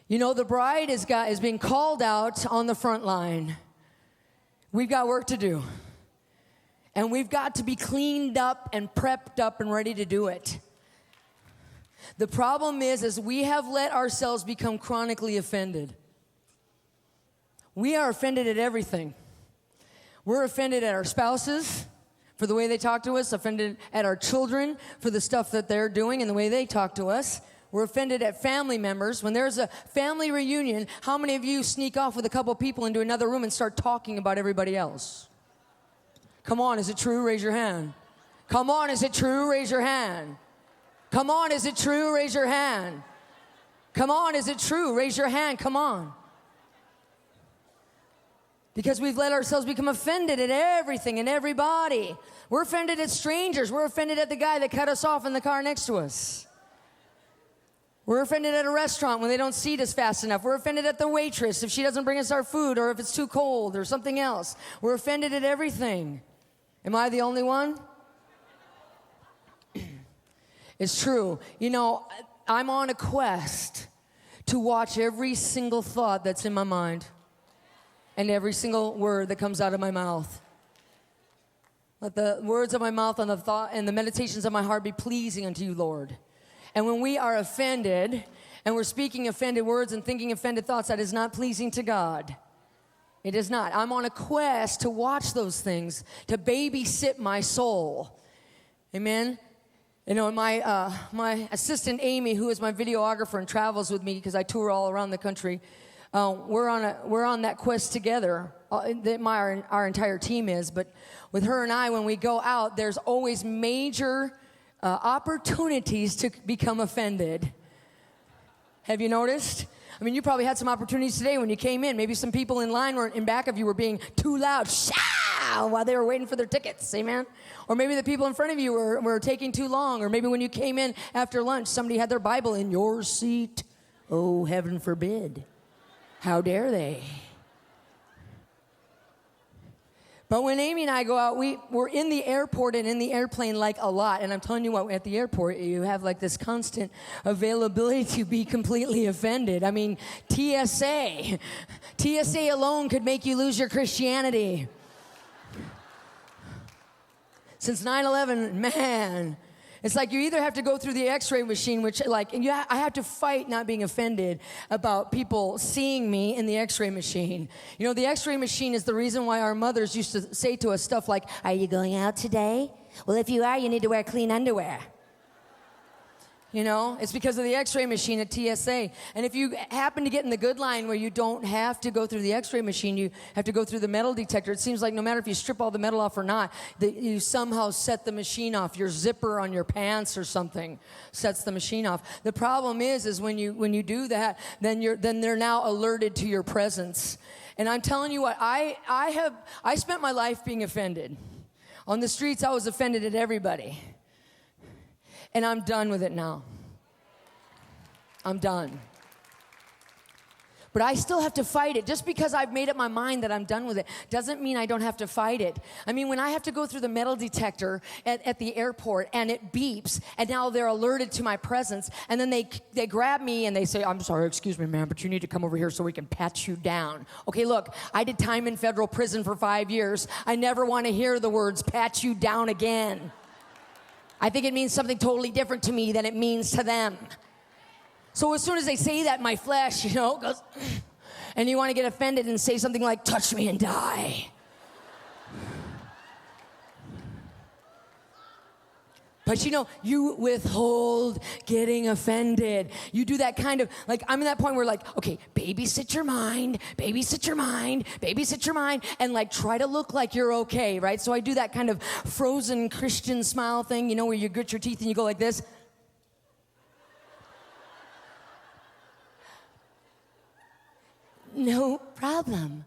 You know, the bride is being called out on the front line. We've got work to do. And we've got to be cleaned up and prepped up and ready to do it. The problem is we have let ourselves become chronically offended. We are offended at everything. We're offended at our spouses for the way they talk to us, offended at our children for the stuff that they're doing and the way they talk to us. We're offended at family members. When there's a family reunion, how many of you sneak off with a couple people into another room and start talking about everybody else? Come on, is it true? Raise your hand. Come on, is it true? Raise your hand. Come on, is it true? Raise your hand. Come on, is it true? Raise your hand. Come on. Because we've let ourselves become offended at everything and everybody. We're offended at strangers. We're offended at the guy that cut us off in the car next to us. We're offended at a restaurant when they don't seat us fast enough. We're offended at the waitress if she doesn't bring us our food or if it's too cold or something else. We're offended at everything. Am I the only one? It's true. You know, I'm on a quest to watch every single thought that's in my mind and every single word that comes out of my mouth. Let the words of my mouth and the thought and the meditations of my heart be pleasing unto you, Lord. And when we are offended and we're speaking offended words and thinking offended thoughts, that is not pleasing to God. It is not. I'm on a quest to watch those things, to babysit my soul. Amen? You know, my assistant Amy, who is my videographer and travels with me because I tour all around the country, we're on that quest together. Our entire team is, but with her and I, when we go out, there's always major opportunities to become offended. Have you noticed? I mean, you probably had some opportunities today when you came in. Maybe some people in line in back of you were being too loud, while they were waiting for their tickets, amen? Or maybe the people in front of you were taking too long. Or maybe when you came in after lunch, somebody had their Bible in your seat. Oh, heaven forbid. How dare they? But when Amy and I go out, we're in the airport and in the airplane like a lot. And I'm telling you what, at the airport, you have like this constant availability to be completely offended. I mean, TSA alone could make you lose your Christianity. Since 9/11, man, it's like you either have to go through the x-ray machine, which I have to fight not being offended about people seeing me in the x-ray machine. You know, the x-ray machine is the reason why our mothers used to say to us stuff like, "Are you going out today? Well, if you are, you need to wear clean underwear." You know, it's because of the x-ray machine at TSA. And if you happen to get in the good line where you don't have to go through the x-ray machine, you have to go through the metal detector. It seems like no matter if you strip all the metal off or not, that you somehow set the machine off. Your zipper on your pants or something sets the machine off. The problem is when you do that, then they're now alerted to your presence. And I'm telling you what, I spent my life being offended. On the streets, I was offended at everybody. And I'm done with it now. I'm done. But I still have to fight it. Just because I've made up my mind that I'm done with it doesn't mean I don't have to fight it. I mean, when I have to go through the metal detector at the airport and it beeps and now they're alerted to my presence and then they grab me and they say, "I'm sorry, excuse me, ma'am, but you need to come over here so we can pat you down." Okay, look, I did time in federal prison for 5 years. I never want to hear the words "pat you down" again. I think it means something totally different to me than it means to them. So as soon as they say that, my flesh, goes, and you want to get offended and say something like, "Touch me and die." But you withhold getting offended. You do that kind of, I'm in that point where okay, babysit your mind, babysit your mind, babysit your mind, and try to look like you're okay, right? So I do that kind of frozen Christian smile thing, where you grit your teeth and you go like this. No problem.